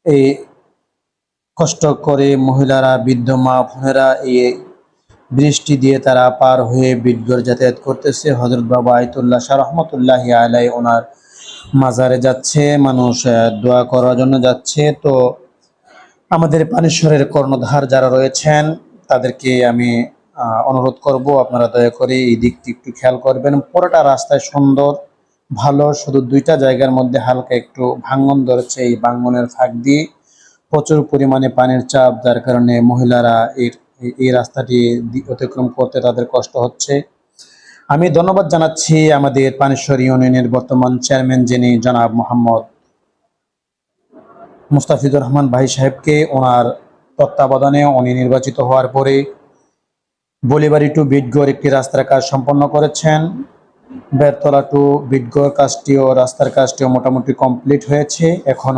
এই কষ্ট করে মহিলারা, বৃদ্ধ মা বোনেরা এই বৃষ্টি দিয়ে তারা পার হয়ে বিটগড় যাতায়াত করতেছে। হযরত বাবা আয়াতুল্লাহ শাহ রহমতুল্লাহি আলাইহি ওনার মাজারে যাচ্ছে, মানুষ দোয়া করার জন্য যাচ্ছে। তো আমাদের পানেশ্বরের কর্ণধার যারা রয়েছেন তাদেরকে আমি অনুরোধ করব, আপনারা দয়া করে এই দিকটি একটু খেয়াল করবেন। পুরোটা রাস্তায় সুন্দর, ভালো, শুধু দুইটা জায়গার মধ্যে হালকা একটু ভাঙন ধরেছে। এই ভাঙনের ফাঁক দিয়ে প্রচুর পরিমাণে পানির চাপ, যার কারণে মহিলারা এই রাস্তাটি অতিক্রম করতে তাদের কষ্ট হচ্ছে। আমি ধন্যবাদ জানাচ্ছি আমাদের পানেশ্বর ইউনিয়নের বর্তমান চেয়ারম্যান যিনি জনাব মোহাম্মদ মুস্তাফিজুর রহমান ভাই সাহেবকে। ওনার তত্ত্বাবধানে উনি নির্বাচিত হওয়ার পরে বলিবাড়ি টু বিটগড় একটি রাস্তার কাজ সম্পন্ন করেছেন। বেরতলা টু বিটগড় রাস্তার কাজটিও মোটামুটি কমপ্লিট হয়েছে। এখন